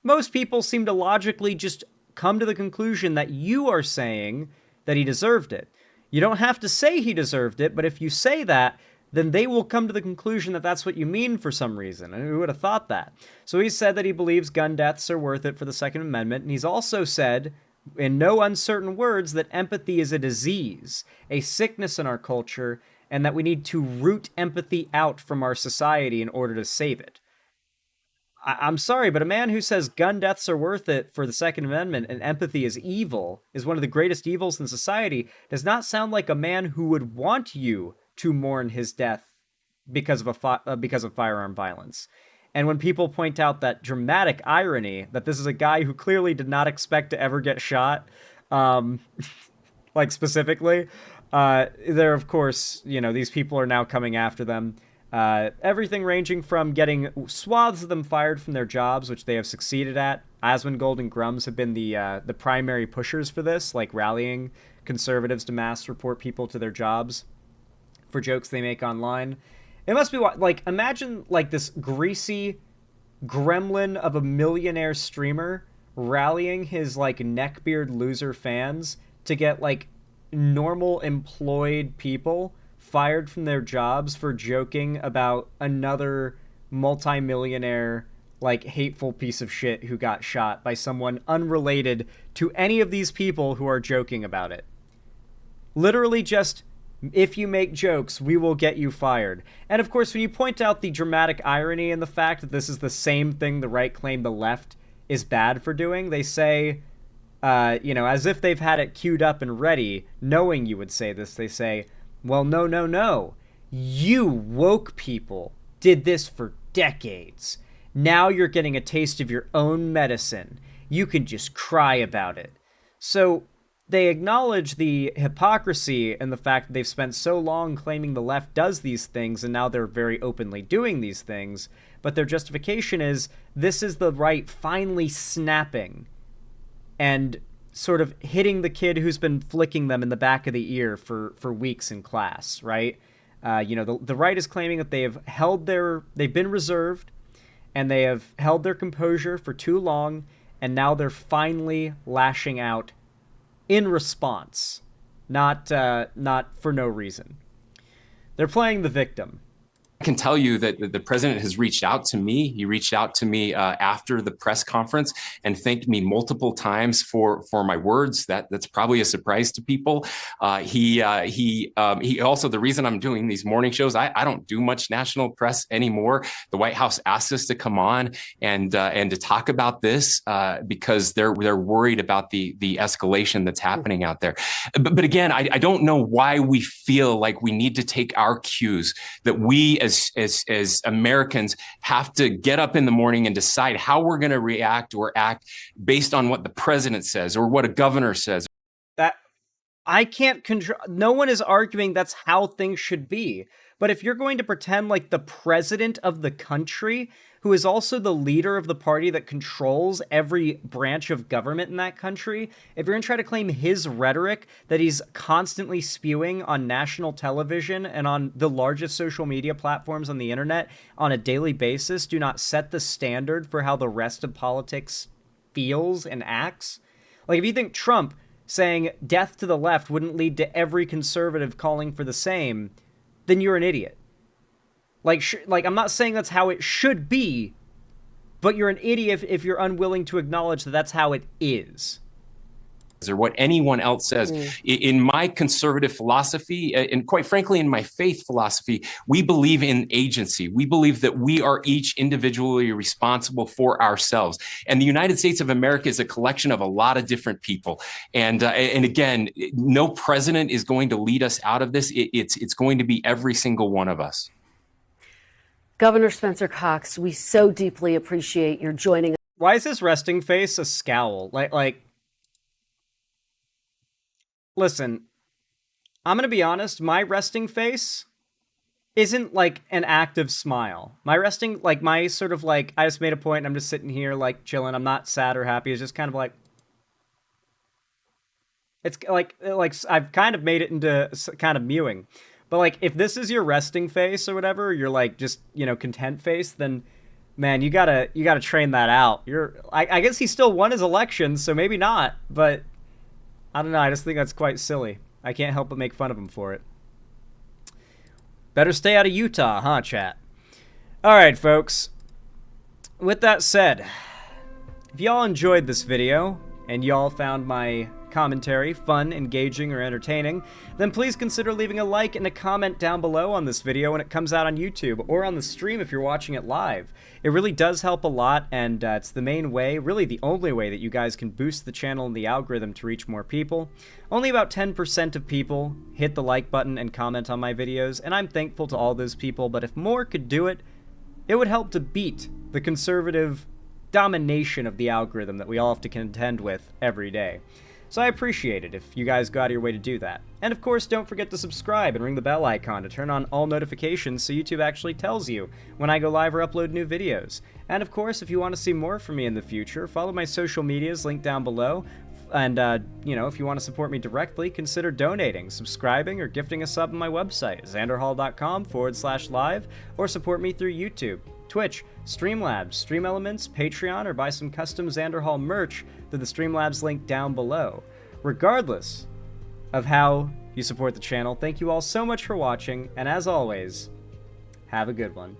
most people seem to logically just come to the conclusion that you are saying that he deserved it. You don't have to say he deserved it, but if you say that, then they will come to the conclusion that that's what you mean for some reason. And who would have thought that? So he said that he believes gun deaths are worth it for the Second Amendment, and he's also said, in no uncertain words, that empathy is a disease, a sickness in our culture, and that we need to root empathy out from our society in order to save it. I'm sorry, but a man who says gun deaths are worth it for the Second Amendment and empathy is evil, is one of the greatest evils in society, does not sound like a man who would want you to mourn his death because of firearm violence. And when people point out that dramatic irony, that this is a guy who clearly did not expect to ever get shot, like specifically, there, of course, these people are now coming after them. Everything ranging from getting swaths of them fired from their jobs, which they have succeeded at. Asmongold and Grums have been the primary pushers for this, like rallying conservatives to mass report people to their jobs for jokes they make online. It must be like, imagine like this greasy gremlin of a millionaire streamer rallying his like neckbeard loser fans to get like normal employed people fired from their jobs for joking about another multimillionaire, like, hateful piece of shit who got shot by someone unrelated to any of these people who are joking about it. Literally just, if you make jokes, we will get you fired. And of course, when you point out the dramatic irony in the fact that this is the same thing the right claim the left is bad for doing, they say, as if they've had it queued up and ready, knowing you would say this, they say, well, no. You woke people did this for decades. Now you're getting a taste of your own medicine. You can just cry about it. So they acknowledge the hypocrisy and the fact that they've spent so long claiming the left does these things, and now they're very openly doing these things. But their justification is, this is the right finally snapping and sort of hitting the kid who's been flicking them in the back of the ear for weeks in class, right? The right is claiming that they've been reserved, and they have held their composure for too long, and now they're finally lashing out in response, not for no reason. They're playing the victim. I can tell you that the president has reached out to me. He reached out to me after the press conference and thanked me multiple times for my words. That's probably a surprise to people. He also, the reason I'm doing these morning shows, I don't do much national press anymore. The White House asked us to come on and to talk about this because they're worried about the escalation that's happening out there. But again, I don't know why we feel like we need to take our cues, that we as Americans have to get up in the morning and decide how we're going to react or act based on what the president says or what a governor says. That I can't control. No one is arguing that's how things should be. But if you're going to pretend like the president of the country, who is also the leader of the party that controls every branch of government in that country, if you're going to try to claim his rhetoric that he's constantly spewing on national television and on the largest social media platforms on the internet on a daily basis do not set the standard for how the rest of politics feels and acts. Like, if you think Trump saying death to the left wouldn't lead to every conservative calling for the same, then you're an idiot. Like, I'm not saying that's how it should be, but you're an idiot if you're unwilling to acknowledge that that's how it is. or what anyone else says. In my conservative philosophy, and quite frankly, in my faith philosophy, we believe in agency. We believe that we are each individually responsible for ourselves. And the United States of America is a collection of a lot of different people. And again, no president is going to lead us out of this. It's going to be every single one of us. Governor Spencer Cox, we so deeply appreciate your joining us. Why is his resting face a scowl? Like, listen, I'm gonna be honest, my resting face isn't like an active smile. My resting, like my sort of like, I just made a point and I'm just sitting here like chilling, I'm not sad or happy, it's just kind of like, it's like I've kind of made it into kind of mewing. But like, if this is your resting face or whatever, you're like just, you know, content face, then man, you gotta train that out. I guess he still won his election, so maybe not, but I don't know, I just think that's quite silly. I can't help but make fun of him for it. Better stay out of Utah, huh, chat? Alright, folks. With that said, if y'all enjoyed this video, and y'all found my commentary fun, engaging, or entertaining, then please consider leaving a like and a comment down below on this video when it comes out on YouTube, or on the stream if you're watching it live. It really does help a lot, and it's the main way, really the only way that you guys can boost the channel and the algorithm to reach more people. Only about 10% of people hit the like button and comment on my videos, and I'm thankful to all those people, but if more could do it, it would help to beat the conservative domination of the algorithm that we all have to contend with every day. So I appreciate it if you guys go out of your way to do that. And of course, don't forget to subscribe and ring the bell icon to turn on all notifications so YouTube actually tells you when I go live or upload new videos. And of course, if you want to see more from me in the future, follow my social medias linked down below. And, you know, if you want to support me directly, consider donating, subscribing, or gifting a sub on my website, xanderhall.com/live, or support me through YouTube, Twitch, Streamlabs, Stream Elements, Patreon, or buy some custom Xander Hall merch through the Streamlabs link down below. Regardless of how you support the channel, thank you all so much for watching, and as always, have a good one.